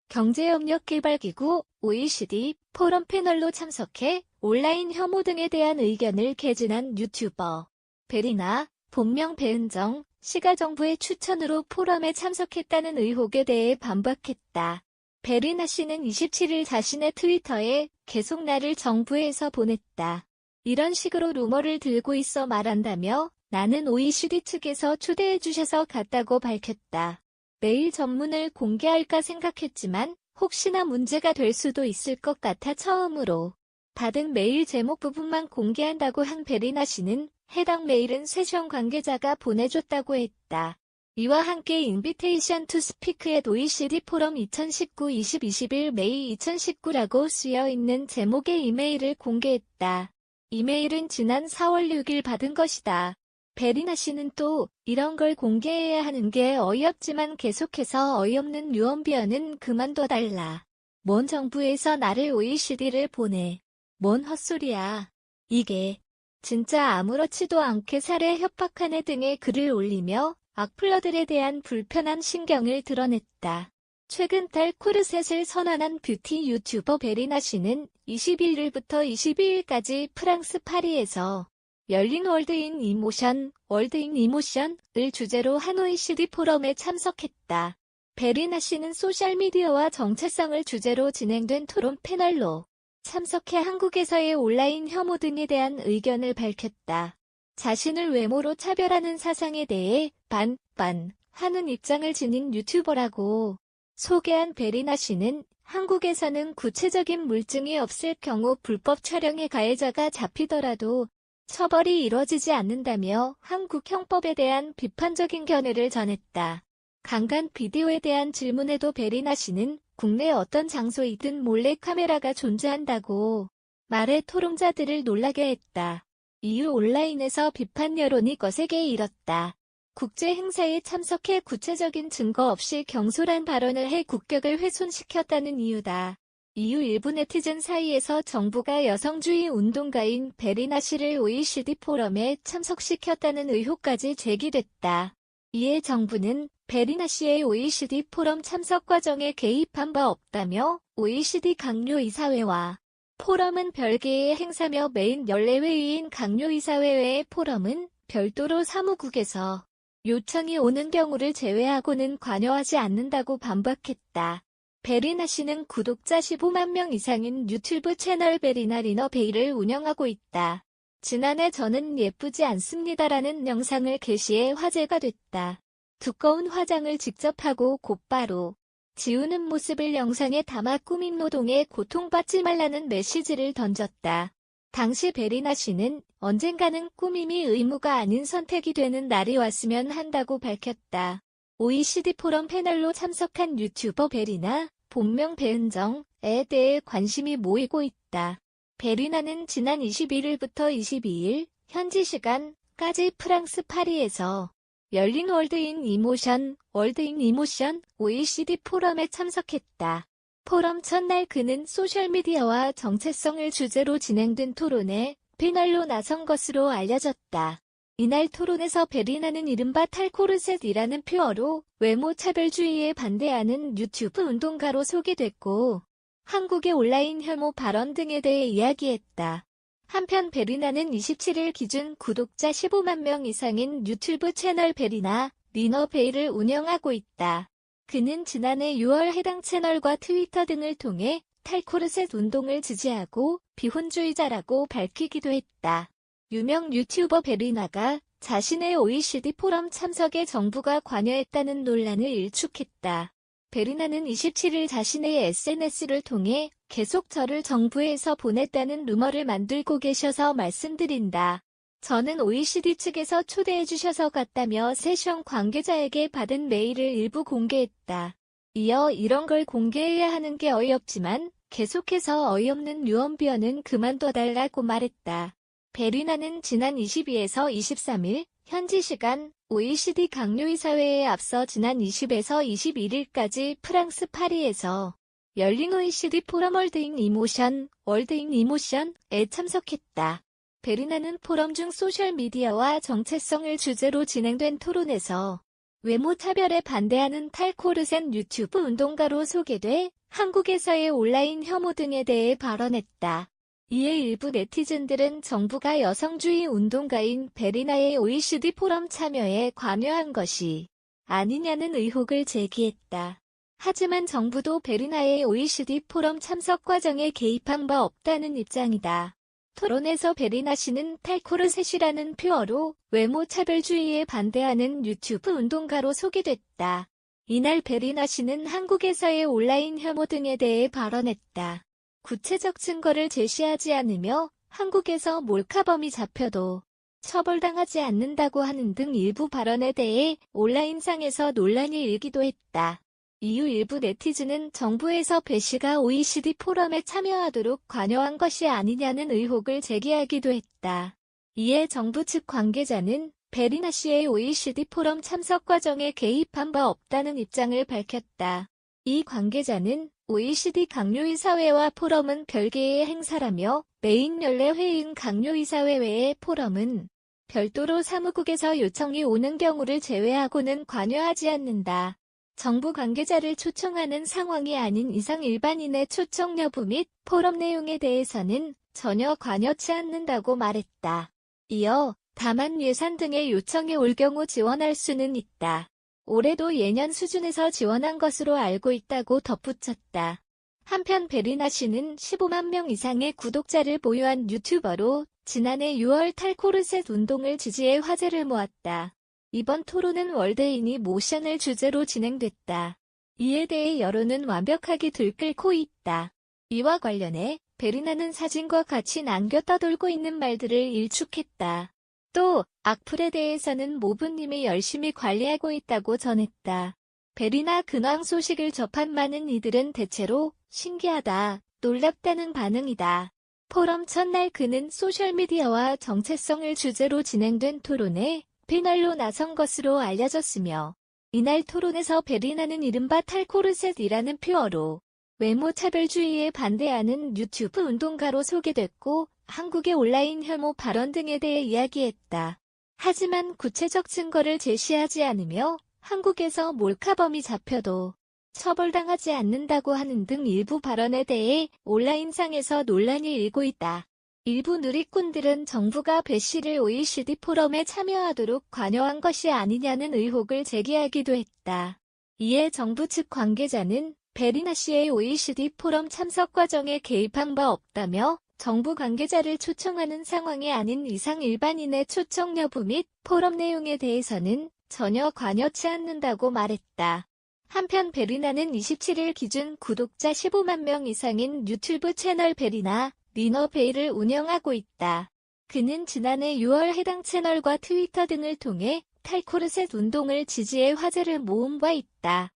경제협력개발기구 OECD 포럼 패널로 참석해 온라인 혐오 등에 대한 의견을 개진한 유튜버 베리나, 본명 배은정 씨가 정부의 추천으로 포럼에 참석했다는 의혹에 대해 반박했다. 베리나 씨는 27일 자신의 트위터에 계속 나를 정부에서 보냈다. 이런 식으로 루머를 들고 있어 말한다며 나는 OECD 측에서 초대해 주셔서 갔다고 밝혔다. 메일 전문을 공개할까 생각했지만 혹시나 문제가 될 수도 있을 것 같아 처음으로 받은 메일 제목 부분만 공개한다고 한 베리나 씨는 해당 메일은 세션 관계자가 보내줬다고 했다. 이와 함께 인비테이션 투 스피크 앳 OECD 포럼 2019-2021 메이 2019라고 쓰여있는 제목의 이메일을 공개했다. 이메일은 지난 4월 6일 받은 것이다. 베리나 씨는 또 이런 걸 공개해야 하는 게 어이없지만 계속해서 어이없는 유언비어는 그만둬달라. 뭔 정부에서 나를 OECD를 보내. 뭔 헛소리야. 이게 진짜 아무렇지도 않게 살해 협박하네 등의 글을 올리며 악플러들에 대한 불편한 신경을 드러냈다. 최근 딸 코르셋을 선언한 뷰티 유튜버 베리나 씨는 21일부터 22일까지 프랑스 파리에서 열린 월드인 이모션을 주제로 한 OECD 포럼에 참석했다. 베리나 씨는 소셜미디어와 정체성을 주제로 진행된 토론 패널로 참석해 한국에서의 온라인 혐오 등에 대한 의견을 밝혔다. 자신을 외모로 차별하는 사상에 대해 하는 입장을 지닌 유튜버라고 소개한 베리나 씨는 한국에서는 구체적인 물증이 없을 경우 불법 촬영의 가해자가 잡히더라도 처벌이 이뤄지지 않는다며 한국 형법에 대한 비판적인 견해를 전했다. 강간 비디오에 대한 질문에도 베리나 씨는 국내 어떤 장소이든 몰래 카메라가 존재한다고 말해 토론자들을 놀라게 했다. 이후 온라인에서 비판 여론이 거세게 일었다. 국제 행사에 참석해 구체적인 증거 없이 경솔한 발언을 해 국격을 훼손시켰다는 이유다. 이후 일부 네티즌 사이에서 정부가 여성주의 운동가인 베리나 씨를 OECD 포럼에 참석시켰다는 의혹까지 제기됐다. 이에 정부는 베리나 씨의 OECD 포럼 참석 과정에 개입한 바 없다며 OECD 강요이사회와 포럼은 별개의 행사며 메인 연례회의인 강요이사회의 포럼은 별도로 사무국에서 요청이 오는 경우를 제외하고는 관여하지 않는다고 반박했다. 베리나 씨는 구독자 15만 명 이상인 유튜브 채널 베리나 리너베이를 운영하고 있다. 지난해 저는 예쁘지 않습니다라는 영상을 게시해 화제가 됐다. 두꺼운 화장을 직접 하고 곧바로 지우는 모습을 영상에 담아 꾸밈 노동에 고통받지 말라는 메시지를 던졌다. 당시 베리나 씨는 언젠가는 꾸밈이 의무가 아닌 선택이 되는 날이 왔으면 한다고 밝혔다. OECD 포럼 패널로 참석한 유튜버 베리나, 본명 배은정에 대해 관심이 모이고 있다. 베리나는 지난 21일부터 22일 현지 시간까지 프랑스 파리에서 열린 월드인 이모션 OECD 포럼에 참석했다. 포럼 첫날 그는 소셜미디어와 정체성을 주제로 진행된 토론에 패널로 나선 것으로 알려졌다. 이날 토론에서 베리나는 이른바 탈코르셋이라는 표어로 외모 차별주의에 반대하는 유튜브 운동가로 소개됐고 한국의 온라인 혐오 발언 등에 대해 이야기했다. 한편 베리나는 27일 기준 구독자 15만 명 이상인 유튜브 채널 베리나 리너베이를 운영하고 있다. 그는 지난해 6월 해당 채널과 트위터 등을 통해 탈코르셋 운동을 지지하고 비혼주의자라고 밝히기도 했다. 유명 유튜버 베리나가 자신의 OECD 포럼 참석에 정부가 관여했다는 논란을 일축했다. 베리나는 27일 자신의 SNS를 통해 계속 저를 정부에서 보냈다는 루머를 만들고 계셔서 말씀드린다. 저는 OECD 측에서 초대해 주셔서 갔다며 세션 관계자에게 받은 메일을 일부 공개했다. 이어 이런 걸 공개해야 하는 게 어이없지만 계속해서 어이없는 유언비어는 그만둬달라고 말했다. 베리나는 지난 22에서 23일 현지 시간 OECD 강요이사회에 앞서 지난 20에서 21일까지 프랑스 파리에서 열린 OECD 포럼 월드인 이모션에 참석했다. 베리나는 포럼 중 소셜미디어와 정체성을 주제로 진행된 토론에서 외모 차별에 반대하는 탈코르셋 유튜브 운동가로 소개돼 한국에서의 온라인 혐오 등에 대해 발언했다. 이에 일부 네티즌들은 정부가 여성주의 운동가인 베리나의 OECD 포럼 참여에 관여한 것이 아니냐는 의혹을 제기했다. 하지만 정부도 베리나의 OECD 포럼 참석 과정에 개입한 바 없다는 입장이다. 토론에서 베리나 씨는 탈코르셋이라는 표어로 외모 차별주의에 반대하는 유튜브 운동가로 소개됐다. 이날 베리나 씨는 한국에서의 온라인 혐오 등에 대해 발언했다. 구체적 증거를 제시하지 않으며 한국에서 몰카범이 잡혀도 처벌당하지 않는다고 하는 등 일부 발언에 대해 온라인상에서 논란이 일기도 했다. 이후 일부 네티즌은 정부에서 배 씨가 OECD 포럼에 참여하도록 관여한 것이 아니냐는 의혹을 제기하기도 했다. 이에 정부 측 관계자는 베리나 씨의 OECD 포럼 참석 과정에 개입한 바 없다는 입장을 밝혔다. 이 관계자는 OECD 강요이사회와 포럼은 별개의 행사라며 메인 연례 회의인 강요이사회 외의 포럼은 별도로 사무국에서 요청이 오는 경우를 제외하고는 관여하지 않는다. 정부 관계자를 초청하는 상황이 아닌 이상 일반인의 초청 여부 및 포럼 내용에 대해서는 전혀 관여치 않는다고 말했다. 이어 다만 예산 등의 요청이 올 경우 지원할 수는 있다. 올해도 예년 수준에서 지원한 것으로 알고 있다고 덧붙였다. 한편 베리나 씨는 15만 명 이상의 구독자를 보유한 유튜버로 지난해 6월 탈코르셋 운동을 지지해 화제를 모았다. 이번 토론은 월드인이 모션을 주제로 진행됐다. 이에 대해 여론은 완벽하게 들끓고 있다. 이와 관련해 베리나는 사진과 같이 남겨 떠돌고 있는 말들을 일축했다. 또 악플에 대해서는 모부님이 열심히 관리하고 있다고 전했다. 베리나 근황 소식을 접한 많은 이들은 대체로 신기하다, 놀랍다는 반응이다. 포럼 첫날 그는 소셜미디어와 정체성을 주제로 진행된 토론에 패널로 나선 것으로 알려졌으며 이날 토론에서 베리나는 이른바 탈코르셋이라는 표어로 외모 차별주의에 반대하는 유튜브 운동가로 소개됐고 한국의 온라인 혐오 발언 등에 대해 이야기했다. 하지만 구체적 증거를 제시하지 않으며 한국에서 몰카범이 잡혀도 처벌당하지 않는다고 하는 등 일부 발언에 대해 온라인상에서 논란이 일고 있다. 일부 누리꾼들은 정부가 배 씨를 OECD 포럼에 참여하도록 관여한 것이 아니냐는 의혹을 제기하기도 했다. 이에 정부 측 관계자는 베리나 씨의 OECD 포럼 참석 과정에 개입한 바 없다며 정부 관계자를 초청하는 상황이 아닌 이상 일반인의 초청 여부 및 포럼 내용에 대해서는 전혀 관여치 않는다고 말했다. 한편 베리나는 27일 기준 구독자 15만 명 이상인 유튜브 채널 베리나 리너베이를 운영하고 있다. 그는 지난해 6월 해당 채널과 트위터 등을 통해 탈코르셋 운동을 지지해 화제를 모은 바 있다.